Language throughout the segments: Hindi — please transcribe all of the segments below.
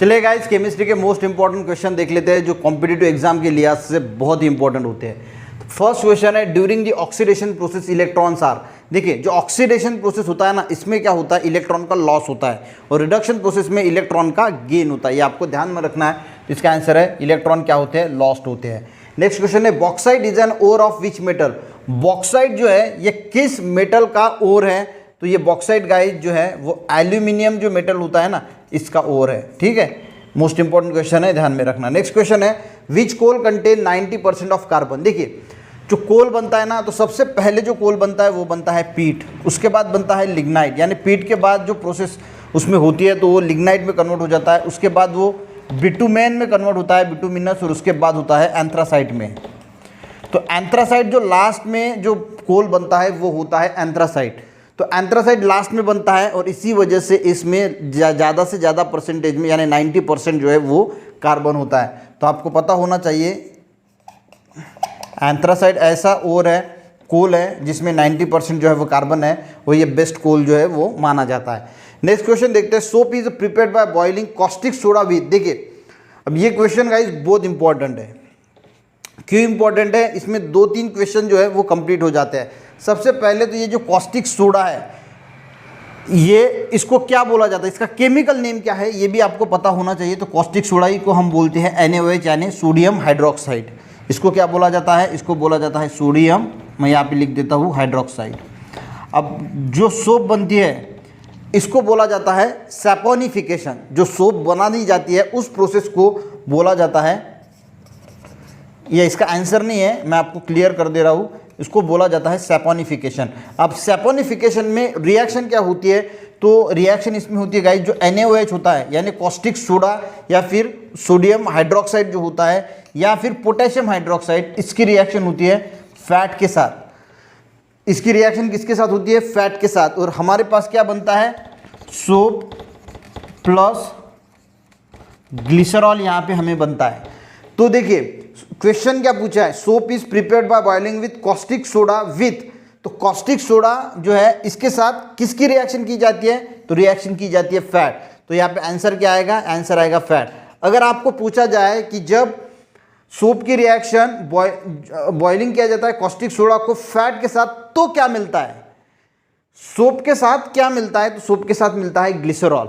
चलिए गाइस, केमिस्ट्री के मोस्ट इंपॉर्टेंट क्वेश्चन देख लेते हैं जो कॉम्पिटिटिव एग्जाम के लिहाज से बहुत ही इंपॉर्टेंट होते हैं। फर्स्ट क्वेश्चन है, during the oxidation process electrons are. देखिए, जो ऑक्सीडेशन प्रोसेस होता है ना, इसमें क्या होता है, इलेक्ट्रॉन का लॉस होता है, और रिडक्शन प्रोसेस में इलेक्ट्रॉन का गेन होता है। ये आपको ध्यान में रखना है। तो इसका आंसर है इलेक्ट्रॉन क्या होते हैं, लॉस्ट होते हैं। नेक्स्ट क्वेश्चन है, bauxite is an ore of which metal. Bauxite जो है ये किस मेटल का ओर है? तो ये बॉक्साइट गाइस जो है वो एल्यूमिनियम जो मेटल होता है ना, इसका ओर है। ठीक है, मोस्ट इंपॉर्टेंट क्वेश्चन है, ध्यान में रखना। नेक्स्ट क्वेश्चन है, विच कोल कंटेन 90% ऑफ कार्बन। देखिए, जो कोल बनता है ना, तो सबसे पहले जो कोल बनता है वो बनता है पीट, उसके बाद बनता है लिग्नाइट, यानी पीट के बाद जो प्रोसेस उसमें होती है तो वो लिग्नाइट में कन्वर्ट हो जाता है, उसके बाद वो बिटुमेन में कन्वर्ट होता है, बिटुमिनस, और उसके बाद होता है एंथ्रासाइट में। तो एंथ्रासाइट जो लास्ट में जो कोल बनता है वो होता है एंथ्रासाइट। तो एंथ्रासाइट लास्ट में बनता है और इसी वजह से इसमें ज़्यादा से ज़्यादा परसेंटेज में यानी 90% जो है वो कार्बन होता है। तो आपको पता होना चाहिए एंथ्रासाइट ऐसा ओर है, कोल है जिसमें 90% जो है वो कार्बन है, वो ये बेस्ट कोल जो है वो माना जाता है। नेक्स्ट क्वेश्चन देखते हैं, soap is prepared by boiling caustic soda with. देखिए, अब ये क्वेश्चन गाइस बहुत इंपॉर्टेंट है। क्यों इंपॉर्टेंट है? इसमें 2-3 क्वेश्चन जो है वो कंप्लीट हो जाते हैं। सबसे पहले तो ये जो कॉस्टिक सोडा है, ये इसको क्या बोला जाता है, इसका केमिकल नेम क्या है, ये भी आपको पता होना चाहिए। तो कॉस्टिक सोडा ही को हम बोलते हैं NaOH यानी सोडियम हाइड्रोक्साइड। इसको क्या बोला जाता है? इसको बोला जाता है सोडियम, मैं यहाँ पे लिख देता हूँ, हाइड्रोक्साइड। अब जो सोप बनती है इसको बोला जाता है सैपोनिफिकेशन। जो सोप बना दी जाती है उस प्रोसेस को बोला जाता है, ये इसका आंसर नहीं है, मैं आपको क्लियर कर दे रहा हूँ, इसको बोला जाता है सैपोनिफिकेशन। अब सैपोनिफिकेशन में रिएक्शन क्या होती है? तो रिएक्शन इसमें होती है गाइस, जो NaOH होता है यानी कॉस्टिक सोडा या फिर सोडियम हाइड्रोक्साइड जो होता है या फिर पोटेशियम हाइड्रोक्साइड, इसकी रिएक्शन होती है फैट के साथ। इसकी रिएक्शन किसके साथ होती है? फैट के साथ। और हमारे पास क्या बनता है? सोप प्लस ग्लिसरॉल यहाँ पे हमें बनता है। तो देखिए, क्वेश्चन क्या पूछा है, soap is prepared by boiling with caustic soda with. तो कॉस्टिक सोडा जो है इसके साथ किसकी रिएक्शन की जाती है? तो रिएक्शन की जाती है फैट। तो यहाँ पे आंसर क्या आएगा? आंसर आएगा फैट। अगर आपको पूछा जाए कि जब सोप की रिएक्शन बॉइलिंग किया जाता है कॉस्टिक सोडा को फैट के साथ, तो क्या मिलता है? सोप के साथ क्या मिलता है? तो सोप के साथ मिलता है ग्लिसरॉल।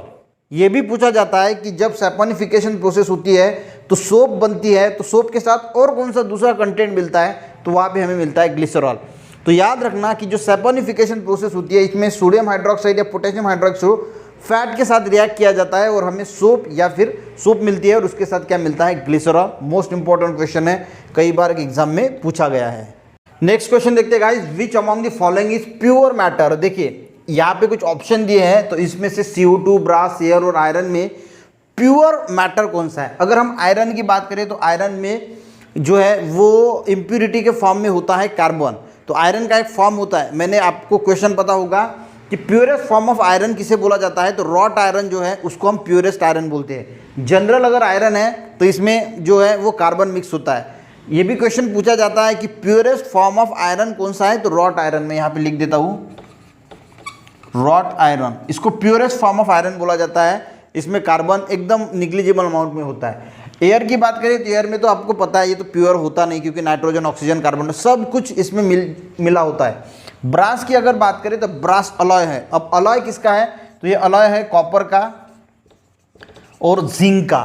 ये भी पूछा जाता है कि जब सैपोनिफिकेशन प्रोसेस होती है तो सोप बनती है, तो सोप के साथ और कौन सा दूसरा कंटेंट मिलता है? तो वहाँ पे हमें मिलता है ग्लिसरॉल। तो याद रखना कि जो सैपोनिफिकेशन प्रोसेस होती है इसमें सोडियम हाइड्रोक्साइड या पोटेशियम हाइड्रोक्साइड फैट के साथ रिएक्ट किया जाता है और हमें सोप या फिर सोप मिलती है और उसके साथ क्या मिलता है? ग्लिसरॉल। मोस्ट इंपॉर्टेंट क्वेश्चन है, कई बार एग्जाम में पूछा गया है। नेक्स्ट क्वेश्चन देखते हैं guys, which among the following is pure matter. देखिए, यहाँ पे कुछ ऑप्शन दिए हैं, तो इसमें से CO2, ब्रास, एयर और आयरन में प्योर मैटर कौन सा है? अगर हम आयरन की बात करें तो आयरन में जो है वो इम्प्यूरिटी के फॉर्म में होता है कार्बन। तो आयरन का एक फॉर्म होता है, मैंने आपको क्वेश्चन पता होगा कि प्योरेस्ट फॉर्म ऑफ आयरन किसे बोला जाता है? तो रॉट आयरन जो है उसको हम प्योरेस्ट आयरन बोलते हैं। जनरल अगर आयरन है तो इसमें जो है वो कार्बन मिक्स होता है। ये भी क्वेश्चन पूछा जाता है कि प्योरेस्ट फॉर्म ऑफ आयरन कौन सा है? तो रॉट आयरन, में यहाँ पे लिख देता हूँ रॉट आयरन, इसको प्योरेस्ट फॉर्म ऑफ आयरन बोला जाता है। इसमें कार्बन एकदम निग्लिजिबल अमाउंट में होता है। एयर की बात करें तो एयर में तो आपको पता है ये तो प्योर होता नहीं, क्योंकि नाइट्रोजन, ऑक्सीजन, कार्बन सब कुछ इसमें मिला होता है। ब्रास की अगर बात करें तो ब्रास अलॉय है। अब अलॉय किसका है? तो ये अलॉय है कॉपर का और जिंक का।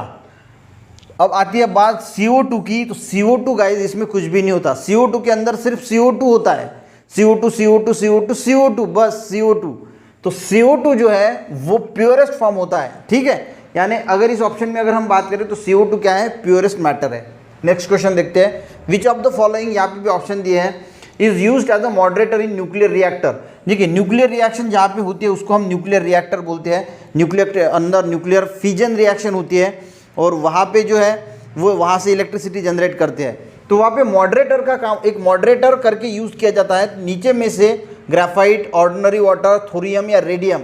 अब आती है बात CO2 की, तो CO2 गाइस इसमें कुछ भी नहीं होता। CO2 के अंदर सिर्फ CO2 होता है, CO2 CO2 CO2 CO2, बस CO2। तो CO2 जो है वो प्योरेस्ट फॉर्म होता है। ठीक है, यानी अगर इस ऑप्शन में अगर हम बात करें तो CO2 क्या है? प्योरेस्ट मैटर है। नेक्स्ट क्वेश्चन देखते हैं, विच ऑफ द फॉलोइंग, यहाँ पे भी ऑप्शन दिए हैं, is used as a moderator in nuclear reactor. देखिए, न्यूक्लियर रिएक्शन जहाँ पे होती है उसको हम न्यूक्लियर रिएक्टर बोलते हैं। न्यूक्लियर के अंदर न्यूक्लियर फिजन रिएक्शन होती है और वहाँ पे जो है वो वहाँ से इलेक्ट्रिसिटी जनरेट करते हैं। तो वहाँ पे मॉडरेटर का काम, एक मॉडरेटर करके यूज़ किया जाता है। नीचे में से ग्राफाइट, ऑर्डिनरी वाटर, थोरियम या रेडियम,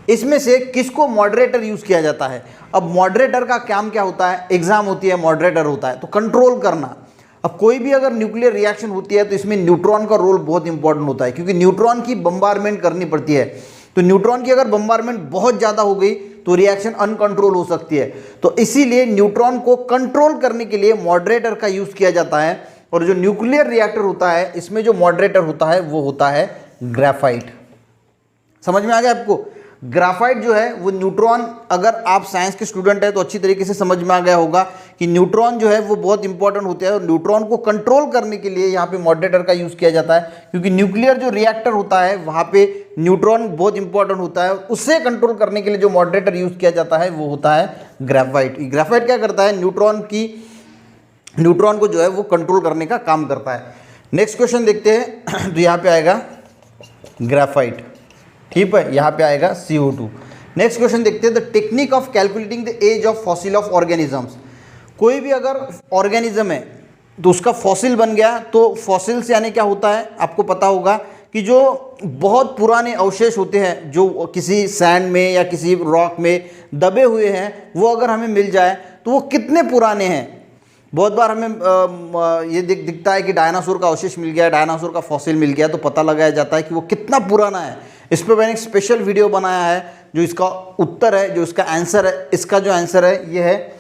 इसमें से किसको मॉडरेटर यूज़ किया जाता है? अब मॉडरेटर का काम क्या होता है? एग्जाम होती है, मॉडरेटर होता है तो कंट्रोल करना। अब कोई भी अगर न्यूक्लियर रिएक्शन होती है तो इसमें न्यूट्रॉन का रोल बहुत इंपॉर्टेंट होता है, क्योंकि न्यूट्रॉन की बम्बारमेंट करनी पड़ती है। तो न्यूट्रॉन की अगर बम्बारमेंट बहुत ज़्यादा हो गई तो रिएक्शन अनकंट्रोल हो सकती है। तो इसीलिए न्यूट्रॉन को कंट्रोल करने के लिए मॉडरेटर का यूज किया जाता है। और जो न्यूक्लियर रिएक्टर होता है इसमें जो मॉडरेटर होता है वो होता है ग्रेफाइट। समझ में आ गया आपको? ग्राफाइट जो है वो न्यूट्रॉन, अगर आप साइंस के स्टूडेंट हैं तो अच्छी तरीके से समझ में आ गया होगा कि न्यूट्रॉन जो है वो बहुत इंपॉर्टेंट होते हैं और न्यूट्रॉन को कंट्रोल करने के लिए यहाँ पे मॉडरेटर का यूज किया जाता है, क्योंकि न्यूक्लियर जो रिएक्टर होता है वहाँ पे न्यूट्रॉन बहुत इंपॉर्टेंट होता है। उससे कंट्रोल करने के लिए जो मॉडरेटर यूज किया जाता है वो होता है ग्रेफाइट। ग्रेफाइट क्या करता है? न्यूट्रॉन को जो है वो कंट्रोल करने का काम करता है। नेक्स्ट क्वेश्चन देखते हैं। तो यहाँ पे आएगा ग्रेफाइट, ठीक है, यहाँ पे आएगा CO2। नेक्स्ट क्वेश्चन देखते हैं, the technique of calculating the age of fossil of organisms. कोई भी अगर ऑर्गेनिज्म है तो उसका फॉसिल बन गया, तो फॉसिल्स यानी क्या होता है आपको पता होगा कि जो बहुत पुराने अवशेष होते हैं जो किसी सैंड में या किसी रॉक में दबे हुए हैं, वो अगर हमें मिल जाए तो वो कितने पुराने हैं। बहुत बार हमें ये दिखता है कि डायनासोर का अवशेष मिल गया, डायनासोर का फॉसिल मिल गया, तो पता लगाया जाता है कि वो कितना पुराना है। इस पर मैंने एक स्पेशल वीडियो बनाया है जो इसका उत्तर है, जो इसका आंसर है। इसका जो आंसर है ये है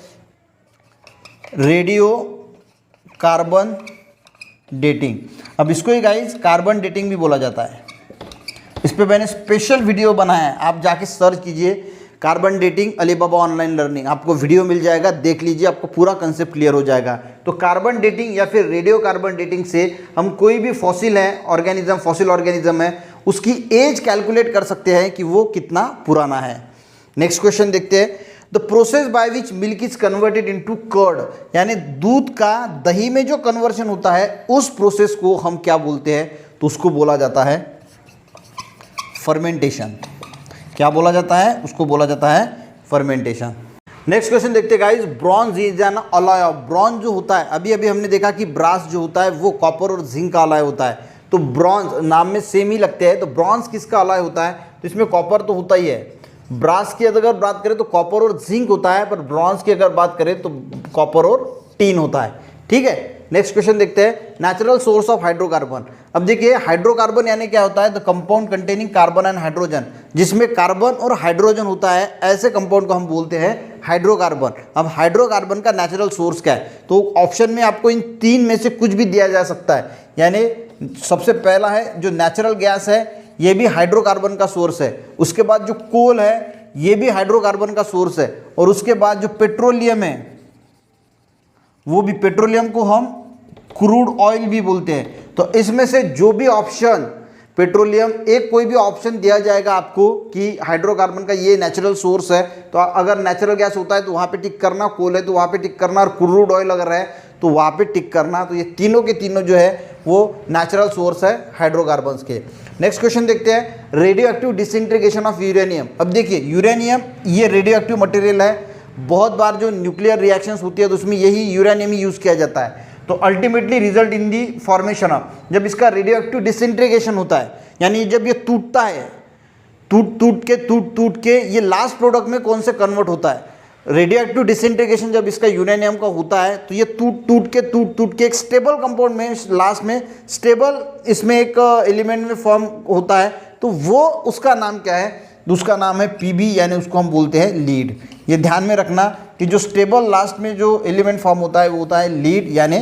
रेडियो कार्बन डेटिंग। अब इसको ही गाइस कार्बन डेटिंग भी बोला जाता है। इस पर मैंने स्पेशल वीडियो बनाया है, आप जाके सर्च कीजिए carbon dating Alibaba online learning, आपको वीडियो मिल जाएगा, देख लीजिए, आपको पूरा कंसेप्ट क्लियर हो जाएगा। तो कार्बन डेटिंग या फिर रेडियो कार्बन डेटिंग से हम कोई भी फॉसिल है ऑर्गेनिज्म, फॉसिल ऑर्गेनिज्म है, उसकी एज कैलकुलेट कर सकते हैं कि वो कितना पुराना है। नेक्स्ट क्वेश्चन देखते हैं, the process by which milk is converted into curd, यानी दूध का दही में जो कन्वर्शन होता है उस प्रोसेस को हम क्या बोलते हैं? तो उसको बोला जाता है फर्मेंटेशन। क्या बोला जाता है? उसको बोला जाता है फर्मेंटेशन। नेक्स्ट क्वेश्चन देखते हैं guys, bronze is an alloy of. Bronze जो होता है, अभी अभी हमने देखा कि ब्रास जो होता है वो कॉपर और जिंक का अलॉय होता है, तो ब्रॉन्ज नाम में सेम ही लगते हैं। तो ब्रॉन्ज किसका अलॉय होता है? तो इसमें कॉपर तो होता ही है। ब्रास की अगर बात करें तो कॉपर और जिंक होता है, पर ब्रॉन्ज की अगर बात करें तो कॉपर और टीन होता है, ठीक है। नेक्स्ट क्वेश्चन देखते हैं, नेचुरल सोर्स ऑफ हाइड्रोकार्बन। अब देखिए हाइड्रोकार्बन यानी क्या होता है? The compound containing carbon and hydrogen, जिसमें कार्बन और हाइड्रोजन होता है, ऐसे कंपाउंड को हम बोलते हैं हाइड्रोकार्बन। अब हाइड्रोकार्बन का नेचुरल सोर्स क्या है? तो ऑप्शन में आपको इन तीन में से कुछ भी दिया जा सकता है। यानी सबसे पहला है जो नेचुरल गैस है, ये भी हाइड्रोकार्बन का सोर्स है। उसके बाद जो कोल है ये भी हाइड्रोकार्बन का सोर्स है। और उसके बाद जो पेट्रोलियम है वो भी, पेट्रोलियम को हम क्रूड ऑयल भी बोलते हैं। तो इसमें से जो भी ऑप्शन पेट्रोलियम, एक कोई भी ऑप्शन दिया जाएगा आपको कि हाइड्रोकार्बन का ये नेचुरल सोर्स है, तो अगर नेचुरल गैस होता है तो वहाँ पे टिक करना, कोल है तो वहाँ पे टिक करना, और क्रूड ऑयल अगर है तो वहाँ पे टिक करना। तो ये तीनों के तीनों जो है वो नेचुरल सोर्स है हाइड्रोकार्बन्स के। नेक्स्ट क्वेश्चन देखते हैं, radio active disintegration of uranium. अब देखिए यूरेनियम ये रेडियो एक्टिव मटेरियल है, बहुत बार जो न्यूक्लियर रिएक्शंस होती है तो उसमें यही यूरेनियम ही यूज़ किया जाता है। तो ultimately result in the formation of, जब इसका रेडियो एक्टिव डिसइंटीग्रेशन होता है, यानी जब ये टूटता है, टूट के ये लास्ट प्रोडक्ट में कौन से कन्वर्ट होता है? रेडियो एक्टिव डिसइंटीग्रेशन जब इसका यूरेनियम का होता है तो ये टूट के एक स्टेबल कंपाउंड में, लास्ट में स्टेबल इसमें एक एलिमेंट में फॉर्म होता है, तो वो उसका नाम क्या है? उसका नाम है Pb, यानी उसको हम बोलते हैं लीड। ये ध्यान में रखना कि जो स्टेबल लास्ट में जो एलिमेंट फॉर्म होता है वो होता है लीड यानी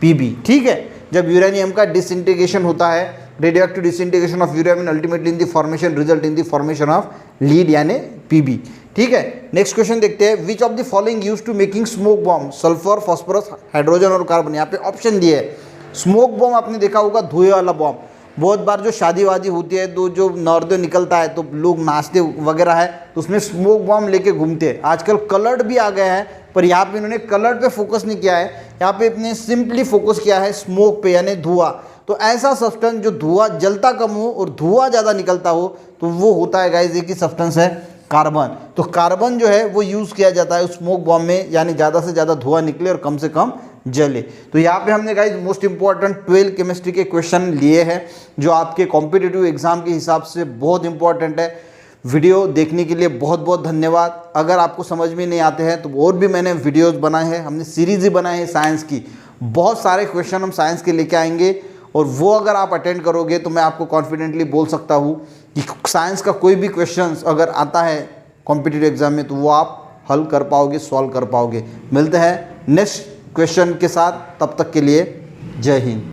Pb, ठीक है। जब यूरेनियम का डिसइंटीग्रेशन होता है, radioactive disintegration of uranium ultimately in the formation result in the formation of lead यानी Pb, ठीक है। नेक्स्ट क्वेश्चन देखते हैं, which of the following used to making smoke bomb? Sulphur, phosphorus, hydrogen और कार्बन। यहाँ पे ऑप्शन दिए है। स्मोक बॉम्ब आपने देखा होगा, धुएं वाला बॉम्ब। बहुत बार जो शादी वादी होती है तो जो नॉर्दे निकलता है तो लोग नाचते वगैरह है तो उसमें स्मोक बॉम्ब लेके घूमते हैं। आजकल कलर्ड भी आ गए हैं, पर यहाँ पे इन्होंने कलर्ड पे फोकस नहीं किया है, यहाँ पे इन्होंने सिंपली फोकस किया है स्मोक पे यानी धुआं। तो ऐसा सब्सटेंस जो धुआं जलता कम हो और धुआं ज़्यादा निकलता हो तो वो होता है गाइस, एक ही सब्सटेंस है कार्बन। तो कार्बन जो है वो यूज़ किया जाता है स्मोक बॉम्ब में, यानी ज़्यादा से ज़्यादा धुआं निकले और कम से कम जले। तो यहाँ पे हमने गाइस मोस्ट इंपॉर्टेंट 12 केमिस्ट्री के क्वेश्चन लिए हैं जो आपके कॉम्पिटिटिव एग्जाम के हिसाब से बहुत इंपॉर्टेंट है। वीडियो देखने के लिए बहुत बहुत धन्यवाद। अगर आपको समझ में नहीं आते हैं तो और भी मैंने वीडियोस बनाए हैं, हमने सीरीज़ ही बनाए हैं साइंस की, बहुत सारे क्वेश्चन हम साइंस के लेके आएंगे और वो अगर आप अटेंड करोगे तो मैं आपको कॉन्फिडेंटली बोल सकता हूँ कि साइंस का कोई भी क्वेश्चन अगर आता है कॉम्पिटिटिव एग्जाम में, तो वो आप हल कर पाओगे, सॉल्व कर पाओगे। मिलते हैं नेक्स्ट क्वेश्चन के साथ, तब तक के लिए जय हिंद।